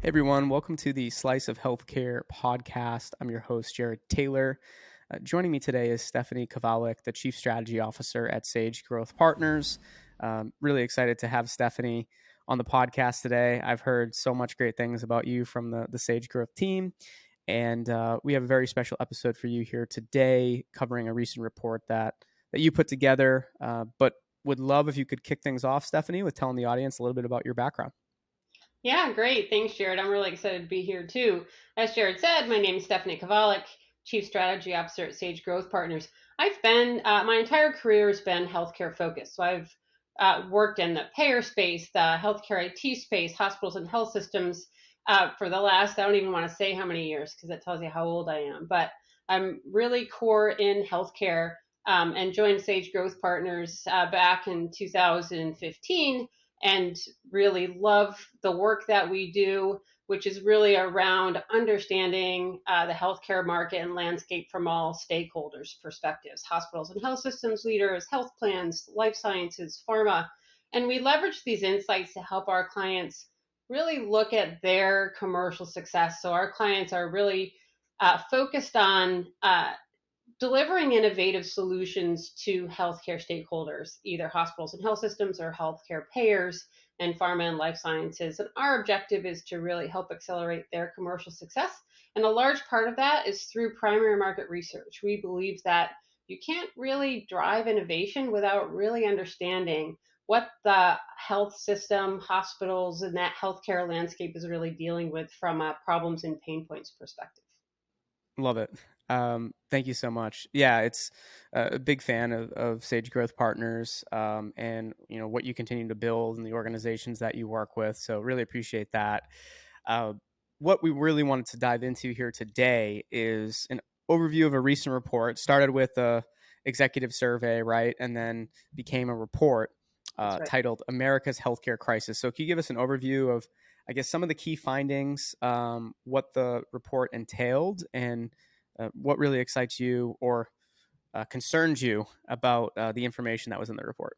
Hey everyone, welcome to the Slice of Healthcare podcast. I'm your host, Jared Taylor. Joining me today is Stephanie Kovalick, the Chief Strategy Officer at Sage Growth Partners. Really excited to have Stephanie on the podcast today. I've heard so much great things about you from the Sage Growth team, and we have a very special episode for you here today covering a recent report that you put together. But would love if you could kick things off, Stephanie, with telling the audience a little bit about your background. Yeah, great. Thanks, Jared. I'm really excited to be here too. As Jared said, my name is Stephanie Kovalick, Chief Strategy Officer at Sage Growth Partners. I've been, my entire career has been healthcare focused. So I've worked in the payer space, the healthcare IT space, hospitals and health systems for the last, I don't even want to say how many years because it tells you how old I am, but I'm really core in healthcare and joined Sage Growth Partners back in 2015 and really love the work that we do, which is really around understanding the healthcare market and landscape from all stakeholders' perspectives, hospitals and health systems leaders, health plans, life sciences, pharma. And we leverage these insights to help our clients really look at their commercial success. So our clients are really focused on delivering innovative solutions to healthcare stakeholders, either hospitals and health systems or healthcare payers and pharma and life sciences. And our objective is to really help accelerate their commercial success. And a large part of that is through primary market research. We believe that you can't really drive innovation without really understanding what the health system, hospitals, and that healthcare landscape is really dealing with from a problems and pain points perspective. Love it. Thank you so much. Yeah, it's a big fan of Sage Growth Partners, and what you continue to build and the organizations that you work with. So really appreciate that. Uh, what we really wanted to dive into here today is an overview of a recent report. Started with a executive survey, right, and then became a report That's right. titled "America's Healthcare Crisis." So can you give us an overview of, I guess, some of the key findings, what the report entailed, and what really excites you or concerns you about the information that was in the report?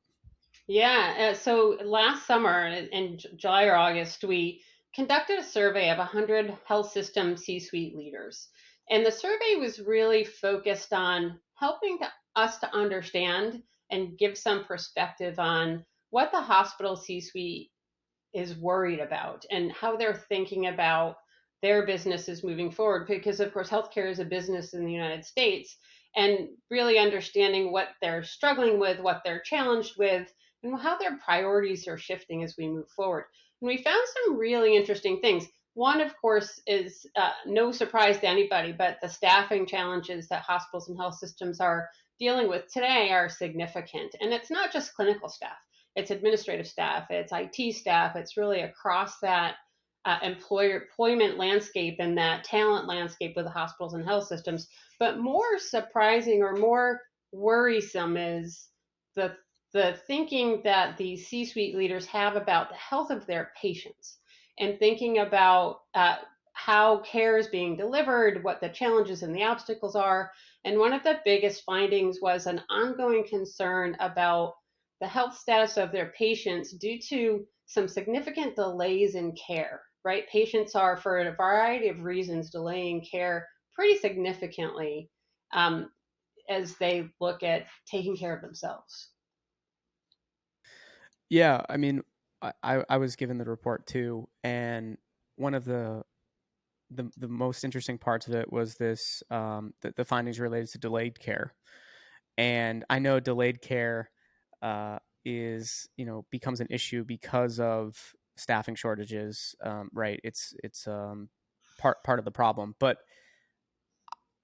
Yeah, so last summer in July or August, we conducted a survey of 100 health system C-suite leaders. And the survey was really focused on helping us to understand and give some perspective on what the hospital C-suite is worried about and how they're thinking about their businesses moving forward. Because, of course, healthcare is a business in the United States, and really understanding what they're struggling with, what they're challenged with, and how their priorities are shifting as we move forward. And we found some really interesting things. One, of course, is no surprise to anybody, but the staffing challenges that hospitals and health systems are dealing with today are significant. And it's not just clinical staff, it's administrative staff, it's IT staff, it's really across that employment landscape and that talent landscape with the hospitals and health systems. But more surprising or more worrisome is the the thinking that the C-suite leaders have about the health of their patients and thinking about how care is being delivered, what the challenges and the obstacles are. And one of the biggest findings was an ongoing concern about the health status of their patients due to some significant delays in care, right? Patients are, for a variety of reasons, delaying care pretty significantly um, as they look at taking care of themselves. Yeah, I mean, I was given the report too, and one of the most interesting parts of it was this the findings related to delayed care. And I know delayed care is becomes an issue because of staffing shortages, right? It's part of the problem, but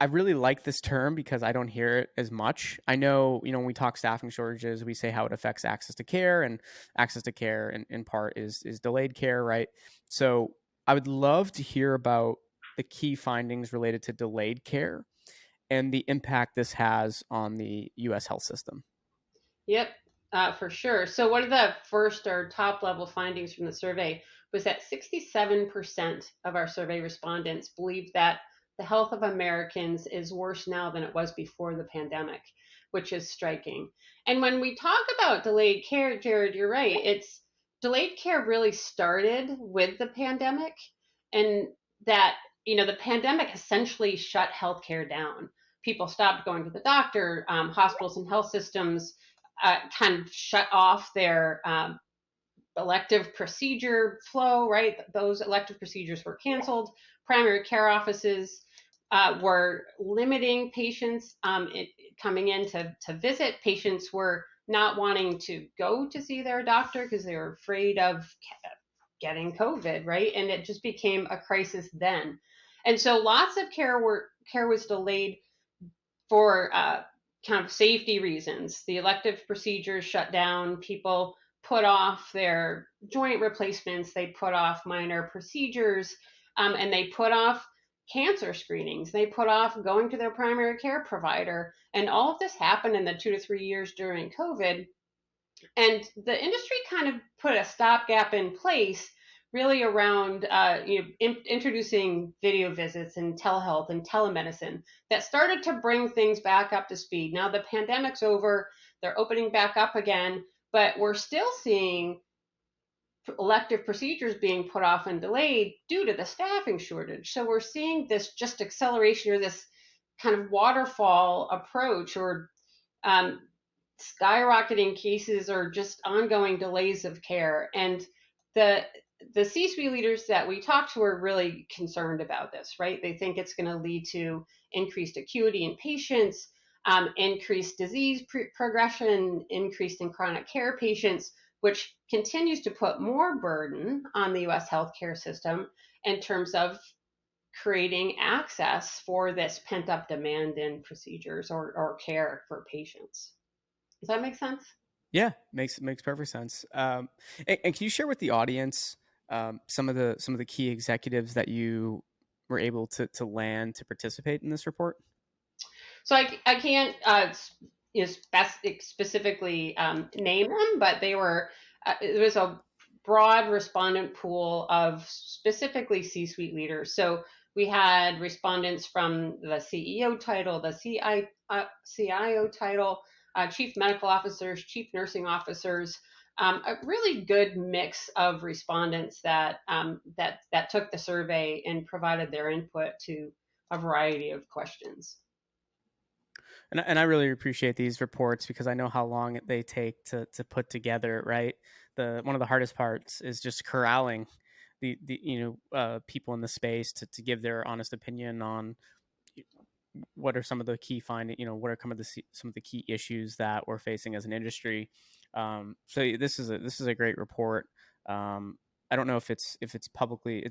I really like this term because I don't hear it as much. I know, when we talk staffing shortages, we say how it affects access to care, and access to care in part is delayed care, right? So I would love to hear about the key findings related to delayed care and the impact this has on the US health system. Yep, for sure. So, one of the first or top level findings from the survey was that 67% of our survey respondents believe that the health of Americans is worse now than it was before the pandemic, which is striking. And when we talk about delayed care, Jared, you're right. It's delayed care really started with the pandemic. and that, the pandemic essentially shut healthcare down. People stopped going to the doctor. Hospitals and health systems kind of shut off their elective procedure flow, right? Those elective procedures were canceled. Primary care offices were limiting patients coming in to visit. Patients were not wanting to go to see their doctor because they were afraid of getting COVID, right? And it just became a crisis then. And so lots of care was delayed for kind of safety reasons. The elective procedures shut down. People put off their joint replacements. They put off minor procedures, and they put off cancer screenings. They put off going to their primary care provider. And all of this happened in the 2 to 3 years during COVID. And the industry kind of put a stopgap in place really around introducing video visits and telehealth and telemedicine that started to bring things back up to speed. Now the pandemic's over, they're opening back up again, but we're still seeing elective procedures being put off and delayed due to the staffing shortage. So we're seeing this just acceleration, or this kind of waterfall approach, or um, skyrocketing cases, or just ongoing delays of care. And the the C-suite leaders that we talk to are really concerned about this, right? They think it's going to lead to increased acuity in patients, increased disease progression, increased in chronic care patients, which continues to put more burden on the U.S. healthcare system in terms of creating access for this pent up demand in procedures or care for patients. Does that make sense? Yeah, makes perfect sense. And can you share with the audience some of the key executives that you were able to land to participate in this report? So I can't specifically name them, but it was a broad respondent pool of specifically C-suite leaders. So we had respondents from the CEO title, the CIO title, chief medical officers, chief nursing officers, a really good mix of respondents that took the survey and provided their input to a variety of questions. And I really appreciate these reports because I know how long they take to put together. Right, the one of the hardest parts is just corralling the people in the space to give their honest opinion on what are some of the key finding, what are some of the key issues that we're facing as an industry. So this is a great report. I don't know if it's publicly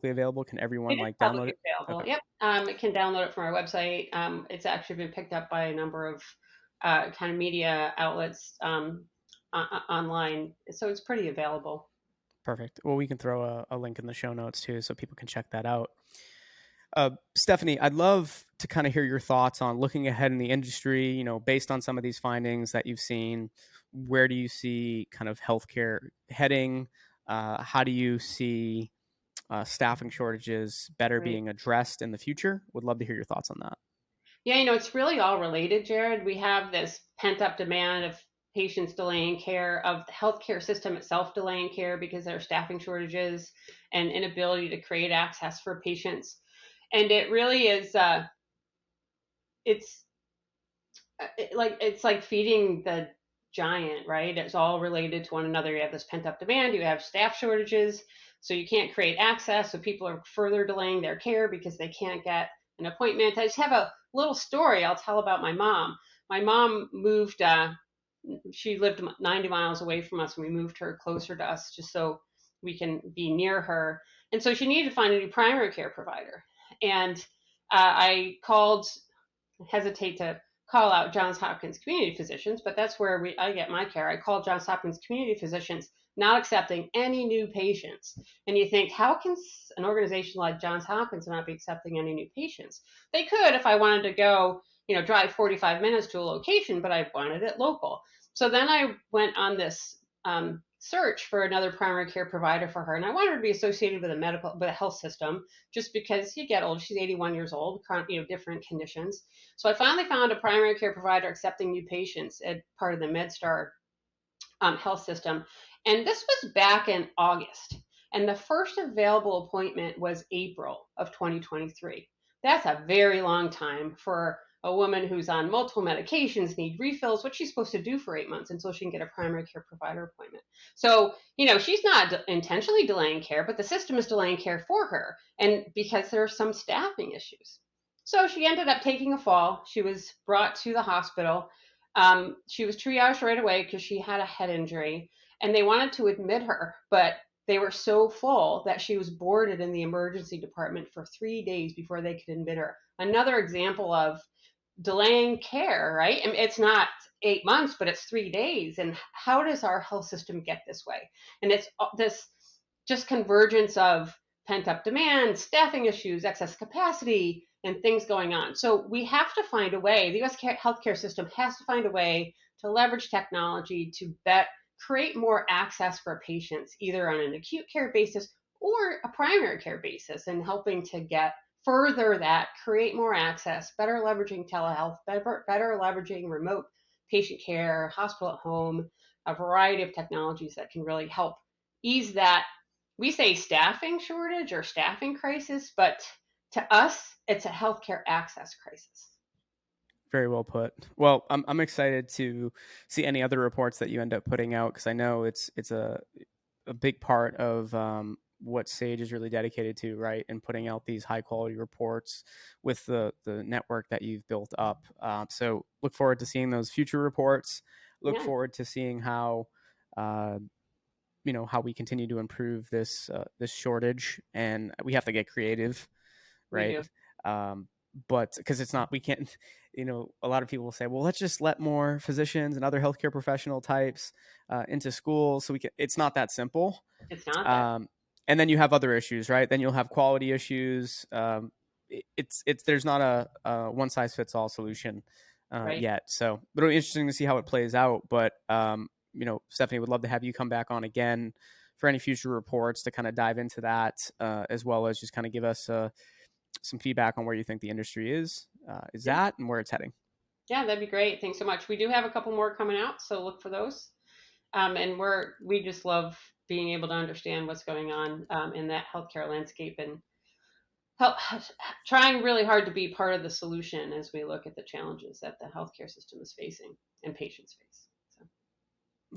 available. Can It everyone is like download publicly it? available. Okay, Yep. It can download it from our website. It's actually been picked up by a number of kind of media outlets online, so it's pretty available. perfect. Well, we can throw a link in the show notes too, so people can check that out. Stephanie, I'd love to kind of hear your thoughts on looking ahead in the industry, based on some of these findings that you've seen. Where do you see kind of healthcare heading? How do you see staffing shortages better Right. being addressed in the future? Would love to hear your thoughts on that. Yeah, it's really all related, Jared. We have this pent up demand of patients delaying care, of the healthcare system itself delaying care because there are staffing shortages and inability to create access for patients. And it really is, it's it's like feeding the giant, right? It's all related to one another. You have this pent up demand, you have staff shortages, so you can't create access, so people are further delaying their care because they can't get an appointment. I just have a little story I'll tell about my mom. My mom moved, she lived 90 miles away from us, and we moved her closer to us just so we can be near her. And so she needed to find a new primary care provider. And I called, hesitate to call out Johns Hopkins Community Physicians, but that's where I get my care. I call Johns Hopkins Community Physicians, not accepting any new patients. And you think, how can an organization like Johns Hopkins not be accepting any new patients? They could if I wanted to go, drive 45 minutes to a location, but I wanted it local. So then I went on this search for another primary care provider for her, and I wanted her to be associated with a health system, just because you get old. She's 81 years old, different conditions. So I finally found a primary care provider accepting new patients at part of the MedStar health system. And this was back in August. And the first available appointment was April of 2023. That's a very long time for a woman who's on multiple medications, need refills. What she's supposed to do for 8 months until she can get a primary care provider appointment. So, she's not intentionally delaying care, but the system is delaying care for her. And because there are some staffing issues. So she ended up taking a fall. She was brought to the hospital. She was triaged right away because she had a head injury, and they wanted to admit her, but they were so full that she was boarded in the emergency department for 3 days before they could admit her. Another example of delaying care, right? I mean, it's not 8 months, but it's 3 days. And how does our health system get this way? And it's this just convergence of pent up demand, staffing issues, excess capacity, and things going on. So we have to find a way, the US healthcare system has to find a way to leverage technology to create more access for patients, either on an acute care basis or a primary care basis, and helping to get further that, create more access, better leveraging telehealth, better leveraging remote patient care, hospital at home, a variety of technologies that can really help ease that. We say staffing shortage or staffing crisis, but to us, it's a healthcare access crisis. Very well put. Well, I'm excited to see any other reports that you end up putting out, because I know it's a big part of what Sage is really dedicated to, right? And putting out these high quality reports with the network that you've built up. So look forward to seeing those future reports. Look Yeah, forward to seeing how uh, how we continue to improve this shortage, and we have to get creative, we right? do. Um, but because it's not, we can't, a lot of people will say, well, let's just let more physicians and other healthcare professional types into schools, so we can. It's not that simple. It's not that, Um, and then you have other issues, right? Then you'll have quality issues. It's there's not a one size fits all solution right? yet. So it'll be interesting to see how it plays out. But Stephanie, would love to have you come back on again for any future reports to kind of dive into that, as well as just kind of give us some feedback on where you think the industry is Yeah. at and where it's heading. Yeah, that'd be great. Thanks so much. We do have a couple more coming out, so look for those. And we just love being able to understand what's going on in that healthcare landscape, and help, trying really hard to be part of the solution as we look at the challenges that the healthcare system is facing and patients face. So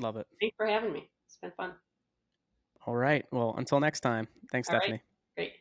Love it. thanks for having me. It's been fun. All right. Well, until next time. Thanks, All right, Stephanie. great.